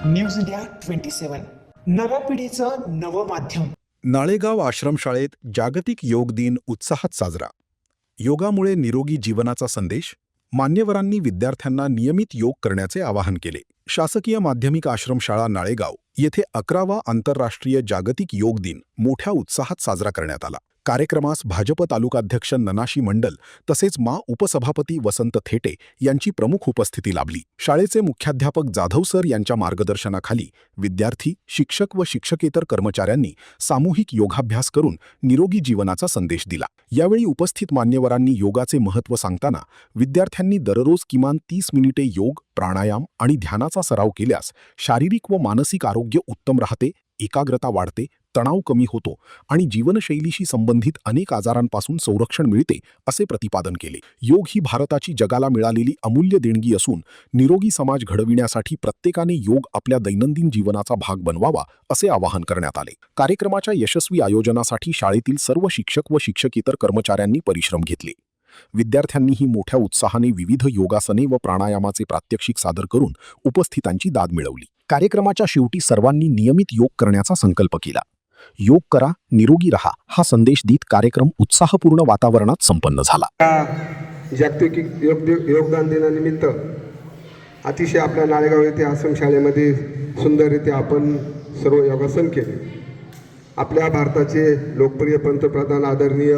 News India 27 नव्या पिढीचं नवं माध्यम. नाळेगाव आश्रमशाळेत जागतिक योग दिन उत्साहात साजरा. योगामुळे निरोगी जीवनाचा संदेश. मान्यवरांनी विद्यार्थ्यांना नियमित योग करण्याचे आवाहन केले. शासकीय माध्यमिक आश्रमशाळा नाळेगाव येथे 11वा आंतरराष्ट्रीय जागतिक योग दिन मोठ्या उत्साहात साजरा करण्यात आला. कार्यक्रमास भाजप तालुकाध्यक्ष ननाशी मंडल तसेच उपसभापती वसंत थेटे यांची प्रमुख उपस्थिती लाभली. शाळेचे मुख्याध्यापक जाधव सर यांच्या मार्गदर्शनाखाली विद्यार्थी, शिक्षक व शिक्षकेतर कर्मचाऱ्यांनी सामूहिक योगाभ्यास करून निरोगी जीवनाचा संदेश दिला. यावेळी उपस्थित मान्यवरांनी योगाचे महत्त्व सांगताना विद्यार्थ्यांनी दररोज किमान 30 मिनिटे योग, प्राणायाम आणि ध्यानाचा सराव केल्यास शारीरिक व मानसिक आरोग्य उत्तम राहते, एकाग्रता वाढते, तणाव कमी होतो आणि जीवनशैलीशी संबंधित अनेक आजारांपासून संरक्षण मिळते असे प्रतिपादन केले. योग ही भारताची जगाला मिळालेली अमूल्य देणगी असून निरोगी समाज घडविण्यासाठी प्रत्येकाने योग आपल्या दैनंदिन जीवनाचा भाग बनवावा असे आवाहन करण्यात आले. कार्यक्रमाच्या यशस्वी आयोजनासाठी शाळेतील सर्व शिक्षक व शिक्षकेतर कर्मचाऱ्यांनी परिश्रम घेतले. विद्यार्थ्यांनीही मोठ्या उत्साहाने विविध योगासने व प्राणायामाचे प्रात्यक्षिक सादर करून उपस्थितांची दाद मिळवली. कार्यक्रमाच्या शेवटी सर्वांनी नियमित योग करण्याचा संकल्प केला. योग करा, निरोगी रहा हा संदेश देत कार्यक्रम उत्साहपूर्ण वातावरणात संपन्न झाला. जागतिक योगदान दिनानिमित्त अतिशय आपल्या नाळेगाव येथे आश्रमशाळेमध्ये सुंदररित्या आपण सर्व योगासन केले. आपल्या भारताचे लोकप्रिय पंतप्रधान आदरणीय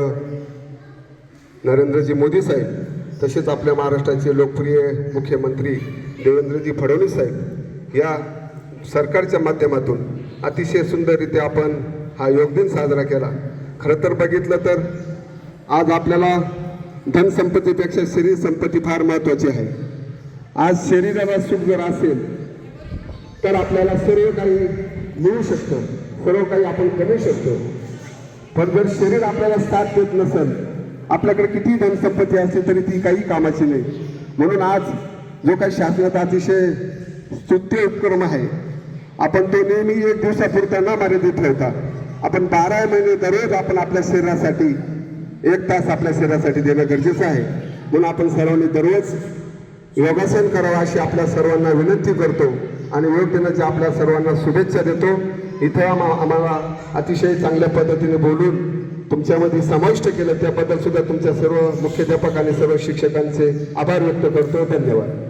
नरेंद्रजी मोदी साहेब तसेच आपल्या महाराष्ट्राचे लोकप्रिय मुख्यमंत्री देवेंद्रजी फडणवीस साहेब या सरकारच्या माध्यमातून अतिशय सुंदररित्या आपण हा योग दिन साजरा केला. खरं तर बघितलं तर आज आपल्याला धनसंपत्तीपेक्षा शरीर संपत्ती फार महत्त्वाची आहे. आज शरीराला सुख जर असेल तर आपल्याला सर्व काही मिळू शकतं, सर्व काही आपण करू शकतो. पण जर शरीर आपल्याला साथ देत नसेल, आपल्याकडे किती धनसंपत्ती असते तरी ती काही कामाची नाही. म्हणून आज जो काही शासनाचा अतिशय स्तुत्य उपक्रम आहे आपण तो नेहमी एक दिवसापुरता न मर्यादित ठेवता आपण 12 महिने दररोज आपण आपल्या शरीरासाठी 1 तास आपल्या शरीरासाठी देणं गरजेचं आहे. म्हणून आपण सर्वांनी दररोज योगासन करावं अशी आपल्या सर्वांना विनंती करतो आणि योग दिनाची आपल्या सर्वांना शुभेच्छा देतो. इथे आम्हाला अतिशय चांगल्या पद्धतीने बोलून तुमच्यामध्ये समाविष्ट केलं त्याबद्दल सुद्धा तुमच्या सर्व मुख्याध्यापक आणि सर्व शिक्षकांचे आभार व्यक्त करतो. धन्यवाद.